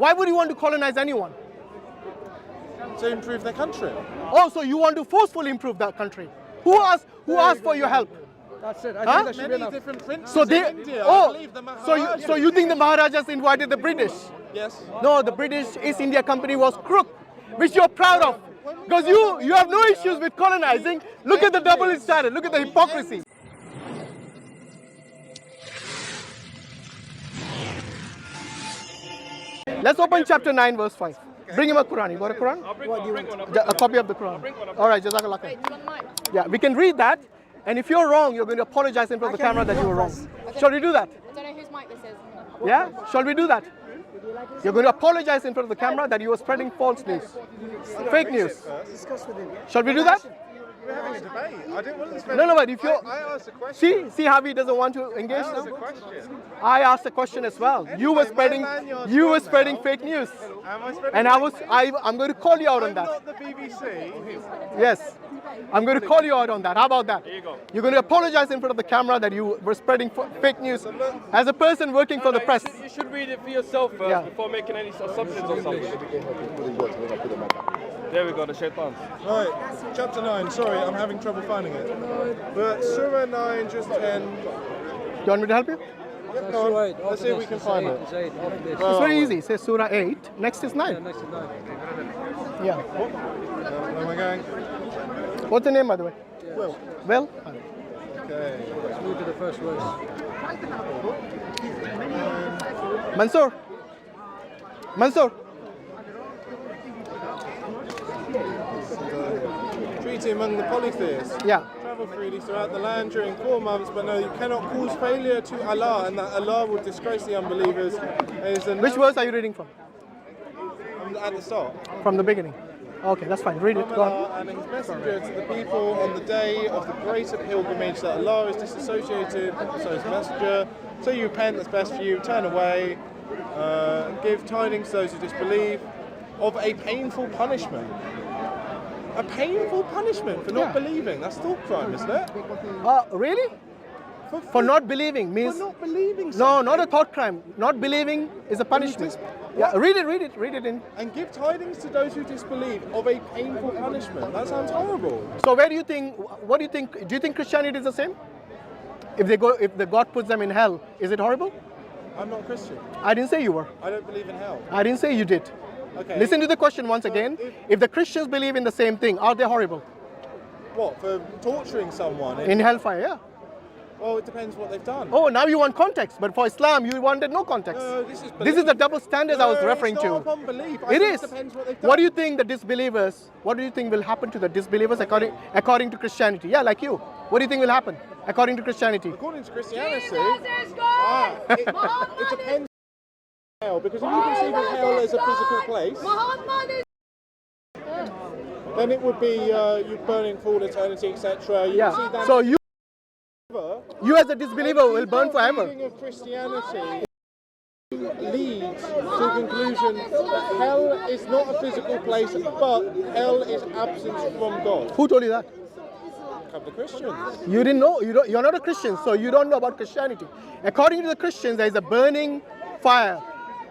Why would you want to colonize anyone? To improve their country. Oh, so you want to forcefully improve that country? Who asked for your help? That's it. Huh? I think that should be Many enough. different princes So they, in India. I oh, believe the so you think the Maharajas invited the British? Yes. No, the British East India Company was crook, which you're proud of. Because you have no issues with colonizing. Look at the double standard. Look at the hypocrisy. Let's open chapter 9, verse 5. Bring him a Quran. You got a Quran? A copy of the Quran. All right, Jazakallah khair. Yeah, we can read that. And if you're wrong, you're going to apologize in front of the camera that you were wrong. Shall we do that? I don't know whose mic this is. Yeah? Shall we do that? You're going to apologize in front of the camera that you were spreading false news. Fake news. Shall we do that? We're having a debate. I didn't want to spend. No, but if you're... I asked a question. See how he doesn't want to engage I asked a now? question. I asked a question as well. You were spreading fake news. Am I spreading And I'm going to call you out on I'm that. not the BBC. Yes. I'm going to call you out on that. How about that? Here you go. You're going to apologize in front of the camera that you were spreading fake news as a person working for the press. You should read it for yourself first Yeah. before making any assumptions or something. There we go, the shaitans. Right, chapter 9. Sorry, I'm having trouble finding it. But Surah 9, just 10. Do you want me to help you? Yep, go on. Let's see if we can find it. It's 8 after this. It's very easy. Say Surah 8. Next is 9. Next is 9. Yeah. Where am I going? What's the name, by the way? Well, Well? okay. Let's move to the first verse. Mansur. Mansur. Treaty among the polytheists. Yeah. Travel freely throughout the land during 4 months, but no, you cannot cause failure to Allah, and that Allah will disgrace the unbelievers. Which verse are you reading from? At the start. From the beginning. Okay, that's fine. Read it. From Go on. Allah and his messenger to the people on the day of the greater pilgrimage that Allah is disassociated, so his messenger. So you repent, that's best for you, turn away, give tidings to those who disbelieve of a painful punishment. A painful punishment for not believing. That's thought crime, isn't it? Really? For not believing means... For not believing No, something. not a thought crime. Not believing is a punishment. Yeah, read it in. And give tidings to those who disbelieve of a painful punishment. That sounds horrible. So what do you think, do you think Christianity is the same? If the God puts them in hell, is it horrible? I'm not Christian. I didn't say you were. I don't believe in hell. I didn't say you did. Okay. Listen to the question once again. If the Christians believe in the same thing, are they horrible? What, for torturing someone? In hellfire, yeah. Well, it depends what they've done. Oh, now you want context, but for Islam, you wanted no context. No, this is This is the double standards I was referring it's to. not upon belief. It is. It depends what they've done. What do you think the disbelievers, what do you think will happen to the disbelievers according to Christianity? Yeah, like you. What do you think will happen according to Christianity? According to Christianity, it depends on hell, because if you conceive of hell as a physical place, then it would be you burning for all eternity, etc. Yeah. So you as a disbeliever will burn forever. The of Christianity leads to the conclusion that hell is not a physical place, but hell is absence from God. Who told you that? A couple of Christians. You didn't know. You're not a Christian, so you don't know about Christianity. According to the Christians, there is a burning fire.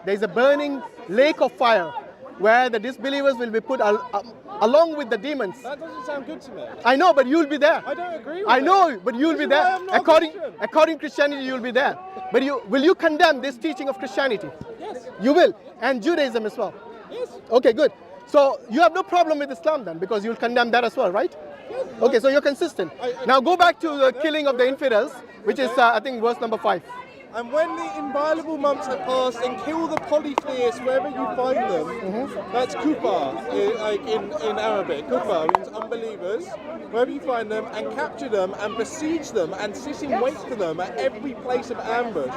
There is a burning lake of fire where the disbelievers will be put along with the demons. That doesn't sound good to me. I know, but you'll be there. I don't agree with I it. know, but you'll be This is why there. I'm not a Christian. According to Christianity, you'll be there. But will you condemn this teaching of Christianity? Yes. You will. And Judaism as well. Yes. Okay, good. So you have no problem with Islam then, because you'll condemn that as well, right? Yes. Okay, so you're consistent. Now go back to the killing of the infidels, which is, I think, verse number 5. And when the inviolable months have passed, and kill the polytheists wherever you find them. That's kuffar in Arabic. Kuffar means unbelievers. Wherever you find them, and capture them, and besiege them, and sit in wait for them at every place of ambush.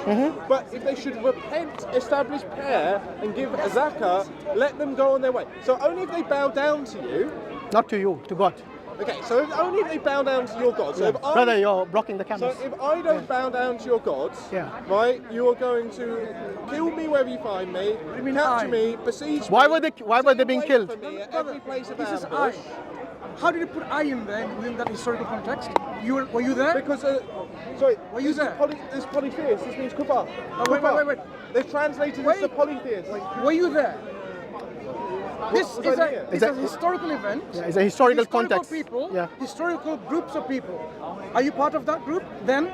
But if they should repent, establish prayer, and give a zakah, let them go on their way. So only if they bow down to you. Not to you, to God. Okay, so only if they bow down to your God. So if Brother, you're blocking the camera. So if I don't bow down to your gods, right, you are going to kill me wherever you find me, capture me, besiege me. Why were they being killed? For me at every place of ambush. how did you put I in there within that historical context? Were you there? Because, sorry, Were you there? This polytheist, this means kuffar. Wait. They've translated this to polytheist. Were you there? This was is I a, there? it's a historical event. Yeah, it's a historical context. People, Yeah. historical groups of people. Are you part of that group then?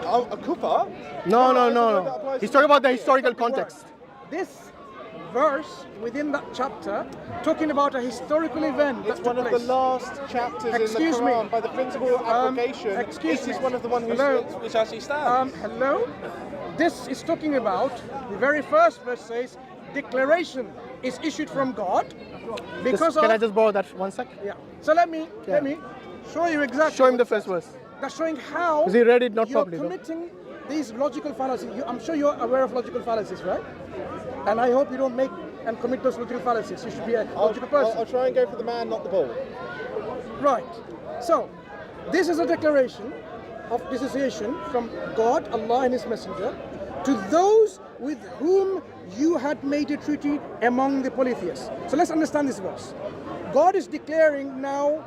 A kuffar? No. He's talking about the historical context. This verse within that chapter talking about a historical event It's that one took of place. the last chapters Excuse in me. the Quran by the principle of application. Excuse This me. is one of the ones Hello. which actually stands. Hello? This is talking about, the very first verse says, declaration is issued from God because Can I of... just borrow that 1 sec? Yeah. So let me show you exactly. Show him the first verse. That's showing how Because he read it not you're properly, though. committing these logical fallacies. I'm sure you're aware of logical fallacies, right? And I hope you don't make and commit those logical fallacies. You should be a logical person. I'll try and go for the man, not the ball. Right. So, this is a declaration of dissociation from God, Allah and His Messenger to those with whom you had made a treaty among the polytheists. So let's understand this verse. God is declaring now,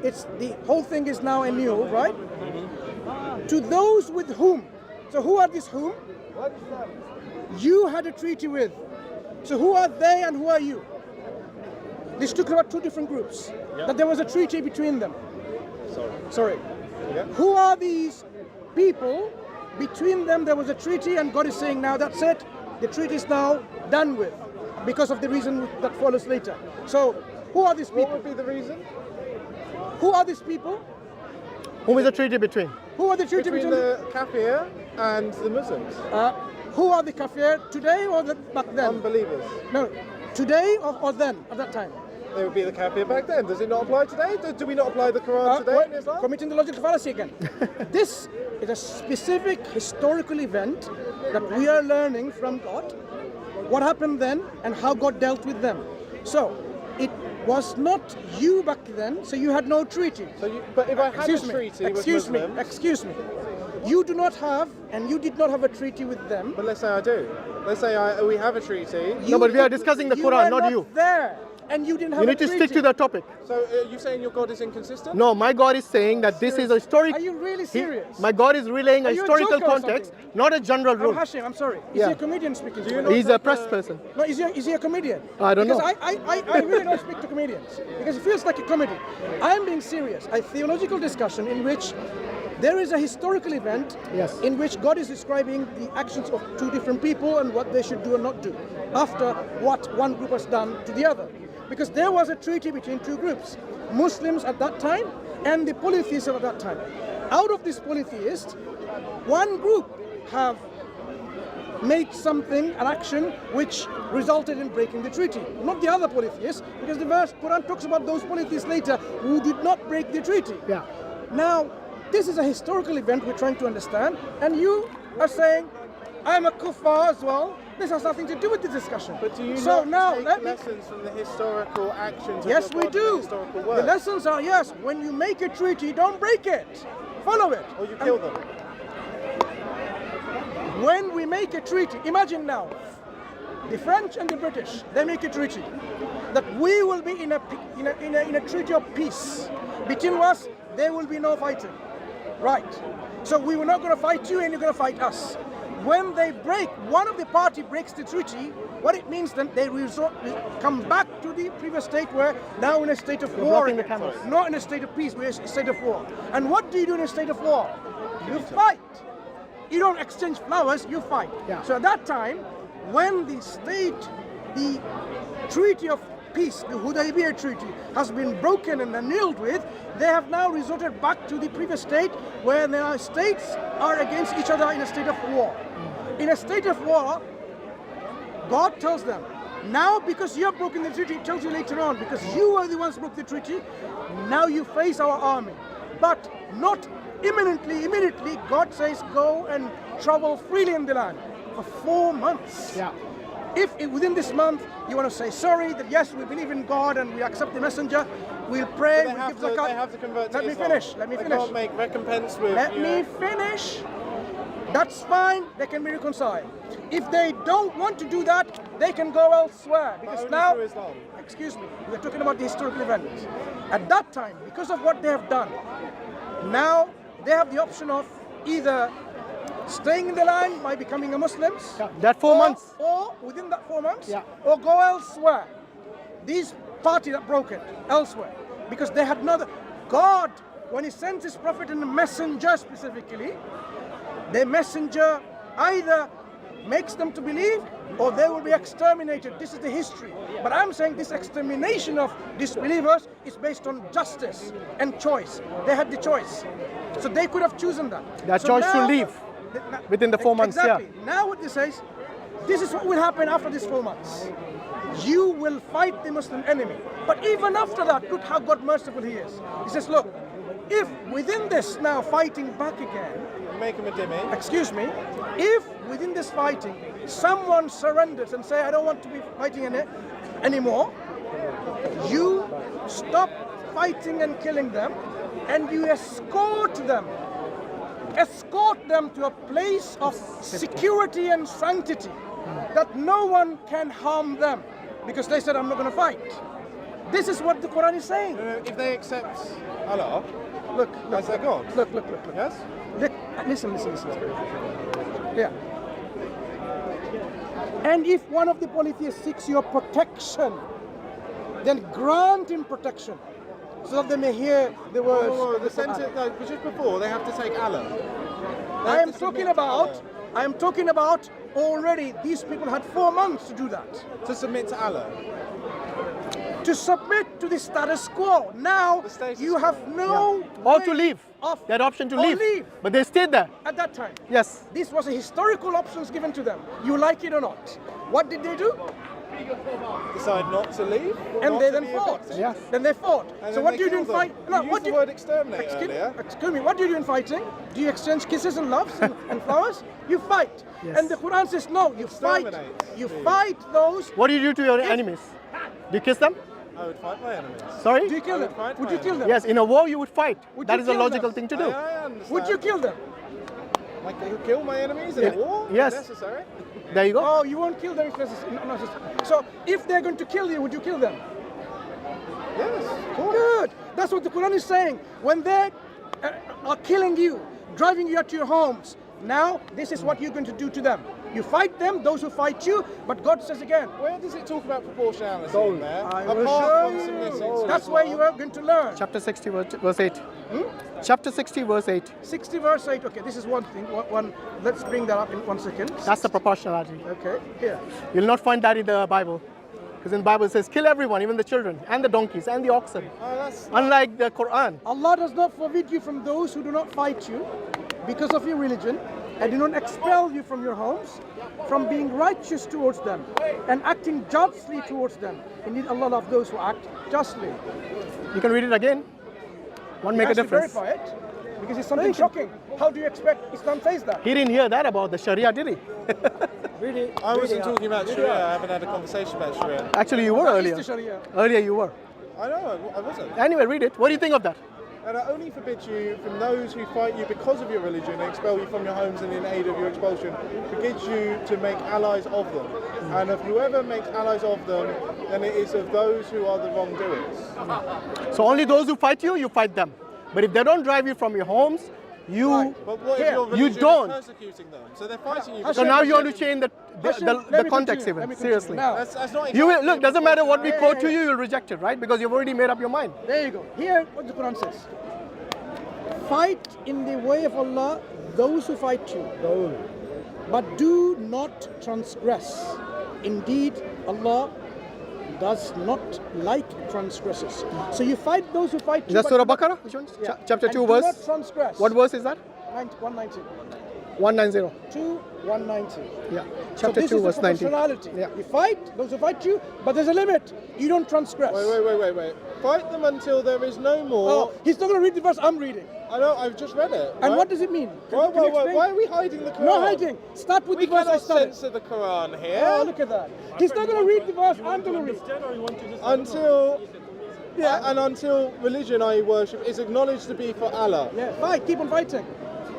the whole thing is now anew, right? To those with whom. So who are these whom? You had a treaty with. So who are they and who are you? This took about two different groups. That there was a treaty between them. Sorry. Yeah. Who are these people? Between them there was a treaty, and God is saying now that's it. The treaty is now done with because of the reason that follows later. So who are these What people? would be the reason? Who are these people? Whom is the treaty between? Who are the treaty Between between? the kafir and the Muslims. Who are the kafir today or back then? Unbelievers. No, today or then at that time? They would be the kafir back then. Does it not apply today? Do we not apply the Quran today in Islam? Committing the logical fallacy again. This is a specific historical event that we are learning from God. What happened then and how God dealt with them. So it was not you back then, so you had no treaty. But if I had a treaty with Muslims... Excuse me. You do not have, and you did not have a treaty with them. But let's say I do. Let's say we have a treaty. No, but we are discussing the Quran, were not you. There, and you didn't have You a need to treaty. stick to the topic. So are you saying your God is inconsistent? No, my God is saying that this is a historic... Are you really serious? My God is relaying a Are you a historical joker or context, something? not a general rule. Hashim, I'm sorry. Is Yeah. he a comedian speaking to you? He's a press person. No, is he a comedian? I don't know. Because I really don't speak to comedians because it feels like a comedy. I'm being serious. A theological discussion in which there is a historical event Yes. in which God is describing the actions of two different people and what they should do and not do after what one group has done to the other. Because there was a treaty between two groups, Muslims at that time and the polytheists at that time. Out of this polytheist, one group have made something, an action, which resulted in breaking the treaty. Not the other polytheists, because the verse Quran talks about those polytheists later who did not break the treaty. Yeah. Now, this is a historical event we're trying to understand, and you are saying, I'm a kuffar as well. This has nothing to do with this discussion. But do you so not now, take let me, lessons from the historical actions of yes, your we God and the do. historical The words? lessons are, yes, when you make a treaty, don't break it. Follow it. Or you kill them. When we make a treaty, imagine now, the French and the British, they make a treaty that we will be in a treaty of peace. Between us, there will be no fighting. Right. So we were not going to fight you and you're going to fight us. When they break, one of the party breaks the treaty, what it means then they come back to the previous state where now in a state of war blocking the again. cameras. Not in a state of peace, we're in a state of war. And what do you do in a state of war? You fight. You don't exchange flowers, you fight. Yeah. So at that time, when the treaty of peace, the Hudaybiyah treaty, has been broken and annulled with, they have now resorted back to the previous state where their states are against each other in a state of war. In a state of war, God tells them, now because you have broken the treaty, it tells you later on, because you were the ones who broke the treaty, now you face our army. But not immediately, God says go and travel freely in the land for 4 months. Yeah. If within this month you want to say sorry, that yes, we believe in God and we accept the messenger, we'll pray, They we'll have, give to, zakat. they have to convert to Let me Islam. finish, let me They finish. can't make recompense with... Let me finish. That's fine, they can be reconciled. If they don't want to do that, they can go elsewhere. Because only now, through Islam. excuse me, we are talking about the historical events. At that time, because of what they have done, now they have the option of either staying in the land by becoming a Muslims, That 4 months. or within that 4 months, Yeah. or go elsewhere. These party that broke it elsewhere, because they had not. God, when He sends His prophet and the messenger specifically, the messenger either makes them to believe or they will be exterminated. This is the history. But I'm saying this extermination of disbelievers is based on justice and choice. They had the choice. So they could have chosen that. That So choice to now- leave within the 4 months, Exactly. Now what this says, this is what will happen after these 4 months. You will fight the Muslim enemy. But even after that, look how God merciful He is. He says, look, if within this now fighting back again, Make him a dhimmi. excuse me, if within this fighting someone surrenders and say, I don't want to be fighting anymore, you stop fighting and killing them and you escort them to a place of security and sanctity that no one can harm them because they said, I'm not going to fight. This is what the Quran is saying. If they accept Allah Look, as their God. look. Yes? Listen. Yeah. And if one of the polytheists seeks your protection, then grant him protection, so that they may hear the words. Oh, the sentence, no, just before, they have to take Allah. They I have am to talking submit to about. Allah. I am talking about already. These people had 4 months to do that, To submit to Allah. to submit to the status quo. Now The status you quo. have no Or way to leave. of- That option to or leave. But they stayed there. At that time, Yes. this was a historical options given to them. You like it or not. What did they do? Decide not to leave. And not they to then be fought. evicted. Yes. Then they fought. And So then what they do you do in kill them. fight? You used the word exterminate earlier. Excuse me. What do you do in fighting? Do you exchange kisses and loves and flowers? You fight. Yes. And the Quran says no. You fight. Exterminate. You fight those. What do you do to your enemies? Do you kiss them? I would fight my enemies. Sorry? Do you kill I them? would fight Would you my kill them? Yes, in a war you would fight. Would That you is a kill logical them? thing to do. I understand. Would you kill them? Like, kill my enemies in a war? Yes. If necessary. There you go. Oh, you won't kill them if necessary. No, so if they're going to kill you, would you kill them? Yes, of course. Good. That's what the Quran is saying. When they are killing you, driving you out to your homes, now this is what you're going to do to them. You fight them, those who fight you, but God says again, Where does it talk about proportionality in there? I will Apart show from submitting you. to That's where you are going to learn. Chapter 60, verse 8. Chapter 60, verse 8. 60 verse 8. Okay, this is one thing. One. Let's bring that up in 1 second. That's the proportionality. Okay, here. You'll not find that in the Bible. Because in the Bible it says, kill everyone, even the children, and the donkeys, and the oxen. Oh, that's Unlike the Quran. Allah does not forbid you from those who do not fight you because of your religion and do not expel you from your homes, from being righteous towards them and acting justly towards them. Indeed, Allah loves those who act justly. You can read it again. Won't make a Has to difference. verify it because it's something shocking. How do you expect Islam says that? He didn't hear that about the Sharia, did he? Really? I wasn't talking about Sharia. I haven't had a conversation about Sharia. Actually, you were That is earlier. the Sharia. Earlier you were. I know, I wasn't. Anyway, read it. What do you think of that? And I only forbid you from those who fight you because of your religion and expel you from your homes and in aid of your expulsion, forbids you to make allies of them. And of whoever makes allies of them, then it is of those who are the wrongdoers. So only those who fight you, you fight them. But if they don't drive you from your homes, you... But what Here, if your you religion don't. is persecuting them? So they're fighting you. Hashim, So now you want to Hashim, change Hashim, let the me context continue. Let even. me continue. Seriously. Now, That's not You will, exactly look, doesn't matter what we Yeah, quote yeah, to yeah. you, you'll reject it, right? Because you've already made up your mind. there you go. Here, what the Quran says. Fight in the way of Allah those who fight you. But do not transgress. Indeed, Allah does not like transgressors. So you fight those who fight Is you. that but Surah do not- Baqarah? Which one? Yeah. Chapter And 2 do verse? not transgress. What verse is that? 190. 190. 190. Yeah. So Chapter this 2 is the verse 90. proportionality. Yeah. You fight those who fight you, but there's a limit. You don't transgress. Wait. Fight them until there is no more. Oh, he's not going to read the verse I'm reading. I know, I've just read it. And right? what does it mean? Can Why, you explain? why are we hiding the Quran? No hiding. Start with We the verse I cannot started. censor the Quran here. Oh, look at that. He's not going to read the verse I'm going to read. Until and until religion I worship is acknowledged to be for Allah. Yeah, fight. Keep on fighting.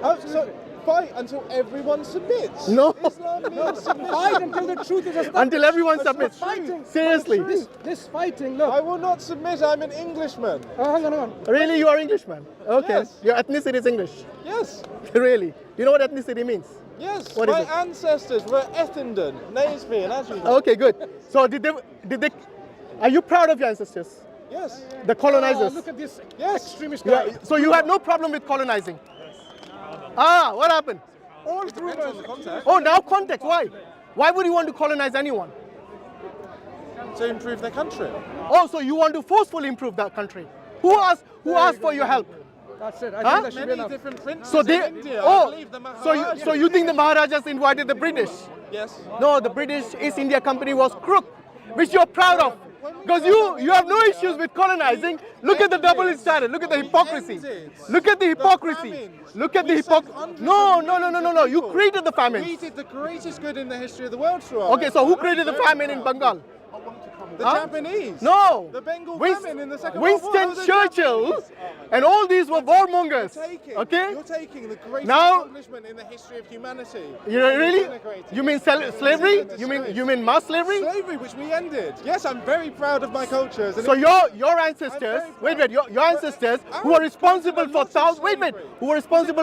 Oh, so fight until everyone submits. No. Islam means Fight until the truth is established. Until everyone submits. Fighting. Seriously. This fighting, look. I will not submit. I'm an Englishman. Hang on. Really, you are Englishman? Okay. Yes. Your ethnicity is English? Yes. Really? You know what ethnicity means? Yes. What is My it? ancestors were Essendon, Naseby, and Ashby. Okay, good. So did they, are you proud of your ancestors? Yes. The colonizers? Oh, look at this Yes. extremist guy. Yeah, so you have no problem with colonizing? Ah, what happened? All through Depends on the context. Oh, now context. Why? Why would you want to colonize anyone? To improve their country. Oh, so you want to forcefully improve that country? Who asked for your help? That's it. I Huh? think that should be Many enough. different princes So they, in India. I oh, believe the so you think the Maharajas invited the British? Yes. No, the British East India Company was crook, which you're proud of. Because you have no issues with colonizing. Look at the double standard. Look at the hypocrisy. Look at the hypocrisy. Look at the hypocrisy. No. You created the We famine. did the greatest good in the history of the world through our Okay, so who created the famine in Bengal? The Huh? Japanese. No. The Bengal Winst- famine in the Second World War. Winston Those are Churchill Japanese. and all these were warmongers. Okay? You're taking the greatest Now- accomplishment in the history of humanity. You know, really? Integrating You mean it. slavery? It's a disgrace. You mean mass slavery? Slavery, which we ended. Yes, I'm very proud of my cultures. And So it- your ancestors, I'm very proud. your ancestors who were responsible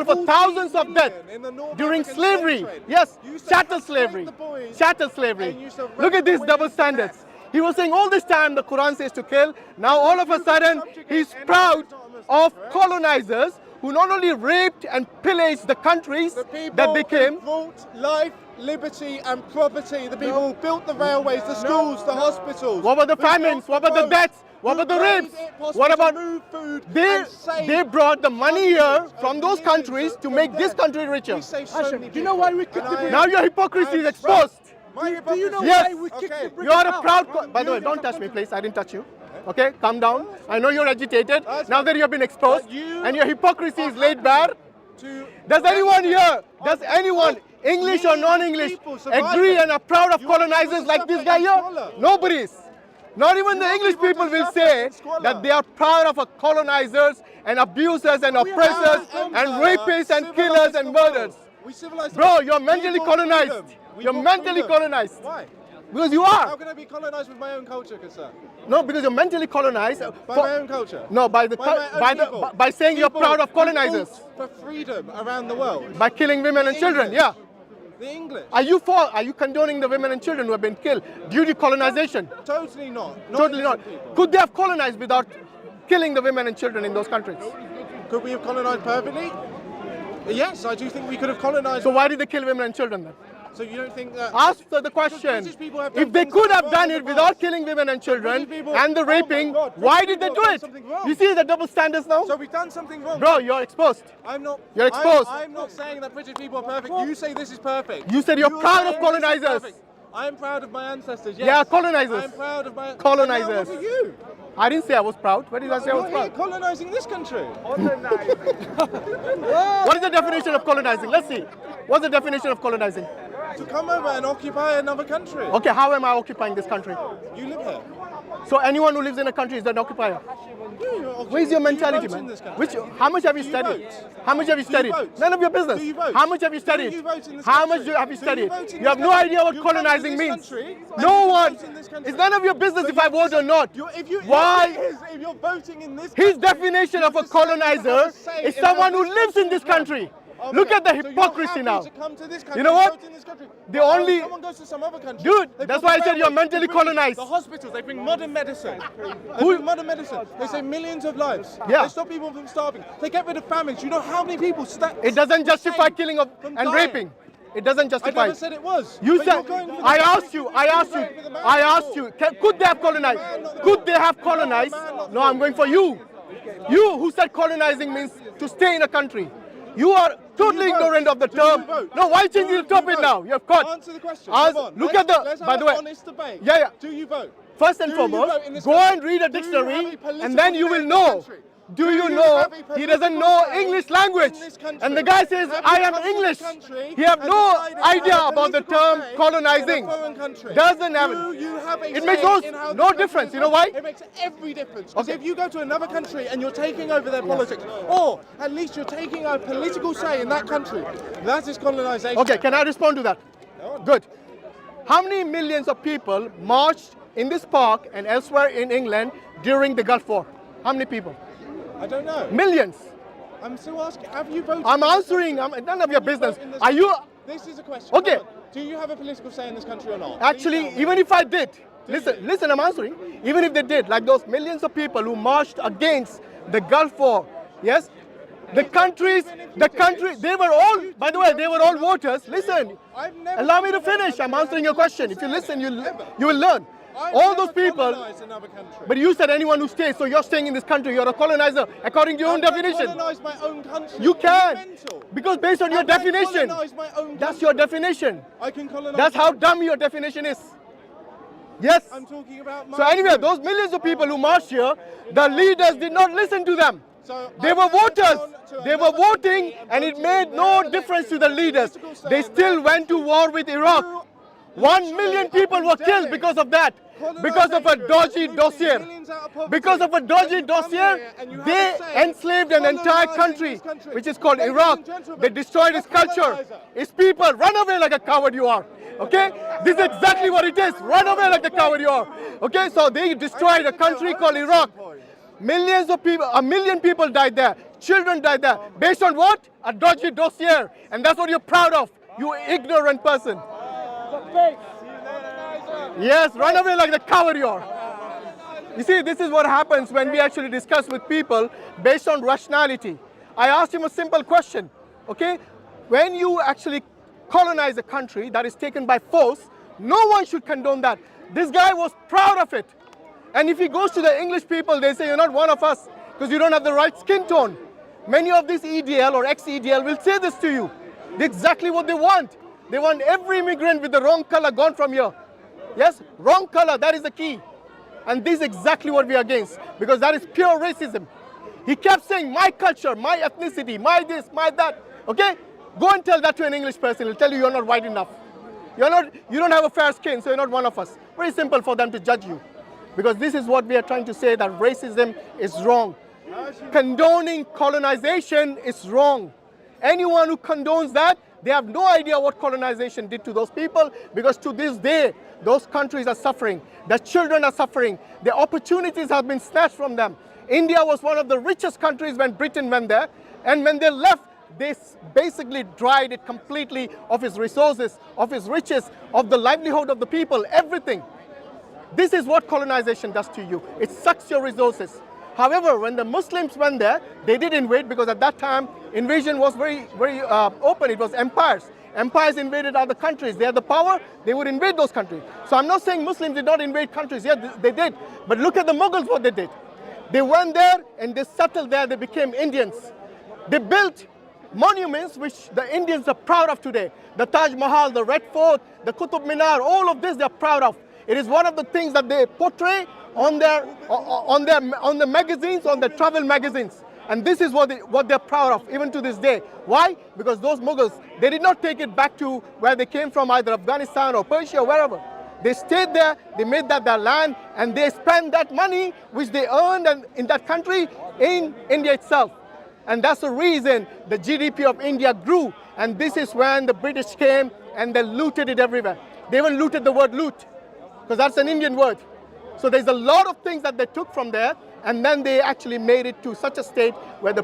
for thousands of deaths in the North during African slavery. slave trade. Yes, Used to chattel castrate slavery. the boys Chattel slavery. and used to Look at rape these the double women to standards. death. He was saying all this time the Quran says to kill. Now all of a sudden he's proud of colonizers who not only raped and pillaged the countries The people that they came. who brought life, liberty, and property. The people who built the railways, the schools, the hospitals. What about the who built famines? What about the roads, deaths? What who about the made rapes? it possible What to about move food they and save they brought the money here hundreds from of those millions countries to from make this death. country richer. We saved so Hashim, many do you know people. why we kicked the And I- Now your hypocrisy is I'm exposed. My Do you know Yes. why we kicked Okay. the You are British a out? proud. By the way, don't touch me, please. I didn't touch you. Okay, calm down. I know you're agitated. That's Now fine. that you have been exposed But you and your hypocrisy is laid bare. to Does anyone here, does anyone, English or non-English, people surviving. agree and are proud of You want colonizers people to like this suffer guy in here? squalor. Nobody's. Not even the want English people to people will suffer say in squalor. that they are proud of colonizers and abusers and oppressors and rapists and killers and murders. We civilized the Bro, world. you're We mentally brought colonized. freedom. We You're brought mentally freedom. colonized. Why? Because you How are. can I be colonized with my own culture, Kasa? No, because you're mentally colonized. By for- my own culture? No, by the By my own by the people. by saying you're People proud of who colonizers, fought for freedom around the world. by killing women and children. English. Yeah. The English. Are you condoning the women and children who have been killed due to colonization? Totally not. Totally not. innocent people. Could they have colonized without killing the women and children in those countries? Could we have colonized perfectly? Yes, I do think we could have colonized. So why did they kill women and children then? So you don't think that? Ask the question. British people have done If they things could that have were done wrong it in the without past. killing women and children British people- and the oh my raping, God, why British did they people do have it? done something wrong. You see the double standards now? So we've done something wrong. Bro, you're exposed. I'm not. You're exposed. I'm not saying that British people are perfect. You say this is perfect. You said you're proud of saying this is colonizers. perfect. I'm proud of my ancestors. Yes. Yeah, colonizers. I'm proud of my Colonizers. Now what are you? I didn't say I was proud. Where did I say I You're was here proud? colonizing this country. What is the definition of colonizing? Let's see. What's the definition of colonizing? To come over and occupy another country. Okay, how am I occupying this country? You live here. So anyone who lives in a country is an occupier. Where's your mentality, man? How much have you Do you studied? vote? How much have you Do you studied? vote? None of your business. Do you vote? How much have you Do studied? you vote in this How country? much have you Do studied? vote in You have this no country? idea what You come to colonizing this means. country and No you one. vote in this country. It's none of your business So if I vote or not. Why? If you're voting in this His country, definition of a just say you have colonizer to say is in someone how who lives in this country. Oh, Look okay. at the So you're hypocrisy happy now. to come to this country You know and what? vote in this country. The only- Someone goes to some other country. Dude, they that's build why I the said you're railways, mentally they bring colonized. The hospitals, they bring modern medicine. They Who- bring modern medicine. They save millions of lives. Yeah. They stop people from starving. They get rid of famines. You know how many people It doesn't justify killing of, from and dying. raping. It doesn't I justify. never said it was. You But said, you're going for the I man. asked you, could they have colonized? Could they have colonized? No, I'm going for you. You who said colonizing means to stay in a country. You are totally you vote? ignorant of the Do you term. vote? No, why Do change the you topic vote? now? You're caught. Answer the question. Ask- Come on. look Let's- at the, let's by have the an way, honest debate. Yeah. Do you vote? First and Do you vote foremost, in this go country? and read a Do you have dictionary a political and then you will say in this know country? Do you you know have a he political doesn't know say English language? in this country? And the guy says, Have I you am come to English. this country He have and no decided to idea have a about the political term say colonizing. in a foreign country? Doesn't have Do it. you have a It makes say in how no this difference. country You know is why? run? It makes every difference. Because Okay. if you go to another country and you're taking over their politics, or at least you're taking a political say in that country, that is colonization. Okay, can I respond to that? Good. How many millions of people marched in this park and elsewhere in England during the Gulf War? How many people? I don't know. Millions. I'm still asking, have you voted? I'm in this answering. country? None of your business. In this Are you? This is a question. Okay. Come on. Do you have a political say in this country or not? Actually, Please tell me. even if I did, listen, I'm answering. Even if they did, like those millions of people who marched against the Gulf War, yes, the countries, they were all, by the way, they were all voters. Listen, I've never allow me to been in a finish. I'm country answering where your question. I've If you listen, ever. you will learn. I've All never those people, colonized another country. but you said anyone who stays, so you're staying in this country, you're a colonizer, according to your own I definition. colonize my own country. You Are can, mental? because based on your Have I definition, colonized my own that's country? your definition. I can colonize. That's how dumb your definition is. Yes. I'm talking about. So anyway, those millions of people who marched here, the leaders did not listen to them. So They I've were never voters. gone to They were another voting, country and it voted made in no their difference to elected the leaders. political say They in still their went to war with Iraq. You 1 literally million are people were killed condemning because of that. Because of a colonization, dodgy lifting dossier. millions out of poverty, Because of a and dodgy you come dossier, here and you have they a say enslaved an entire colonizing country, this country. which is called Ladies Iraq. and gentlemen, They destroyed its a culture, colonizer. its people. Run away like a coward you are. Okay? This is exactly what it is. Run away like the coward you are. Okay? So they destroyed a country called Iraq. Millions of people, 1 million people died there. Children died there. Based on what? A dodgy dossier. And that's what you're proud of. You ignorant person. Yes, run away like the coward you are. You see, this is what happens when we actually discuss with people based on rationality. I asked him a simple question, okay? When you actually colonize a country that is taken by force, no one should condone that. This guy was proud of it. And if he goes to the English people, they say, you're not one of us because you don't have the right skin tone. Many of these EDL or ex-EDL will say this to you. That's exactly what they want. They want every immigrant with the wrong color gone from here. Yes, wrong color, that is the key. And this is exactly what we are against, because that is pure racism. He kept saying, my culture, my ethnicity, my this, my that. Okay? Go and tell that to an English person. He'll tell you you're not white enough. You don't have a fair skin, so you're not one of us. Very simple for them to judge you. Because this is what we are trying to say, that racism is wrong. Condoning colonization is wrong. Anyone who condones that, they have no idea what colonization did to those people, because to this day, those countries are suffering. Their children are suffering. Their opportunities have been snatched from them. India was one of the richest countries when Britain went there, and when they left, they basically dried it completely of its resources, of its riches, of the livelihood of the people, everything. This is what colonization does to you. It sucks your resources. However, when the Muslims went there, they did invade, because at that time, invasion was very open. It was empires. Empires invaded other countries. They had the power, they would invade those countries. So I'm not saying Muslims did not invade countries. Yeah, they did. But look at the Mughals, what they did. They went there and they settled there. They became Indians. They built monuments which the Indians are proud of today. The Taj Mahal, the Red Fort, the Qutub Minar, all of this they're proud of. It is one of the things that they portray on the magazines, on the travel magazines. And this is what they're proud of, even to this day. Why? Because those Mughals, they did not take it back to where they came from, either Afghanistan or Persia or wherever. They stayed there, they made that their land, and they spent that money which they earned in that country in India itself. And that's the reason the GDP of India grew. And this is when the British came and they looted it everywhere. They even looted the word loot, because that's an Indian word. So there's a lot of things that they took from there, and then they actually made it to such a state where the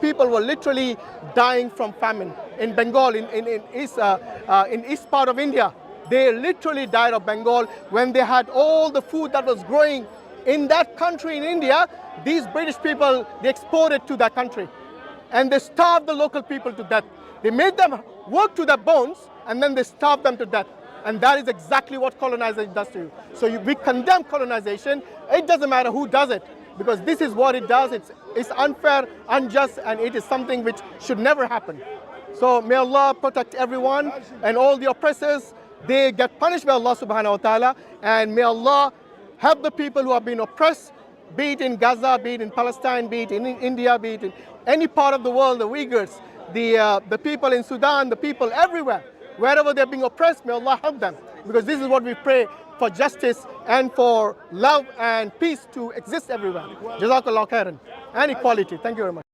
people were literally dying from famine. In Bengal, in east part of India, they literally died of Bengal when they had all the food that was growing in that country in India. These British people, they exported to that country, and they starved the local people to death. They made them work to their bones, and then they starved them to death. And that is exactly what colonization does to you. So we condemn colonization. It doesn't matter who does it, because this is what it does. It's unfair, unjust, and it is something which should never happen. So may Allah protect everyone, and all the oppressors, they get punished by Allah subhanahu wa ta'ala. And may Allah help the people who have been oppressed be it in Gaza, be it in Palestine, be it in India, be it in any part of the world, the Uyghurs, the people in Sudan, the people everywhere, wherever they're being oppressed, may Allah help them. Because this is what we pray for, justice and for love and peace to exist everywhere. Jazakallah khairan. And equality. Thank you very much.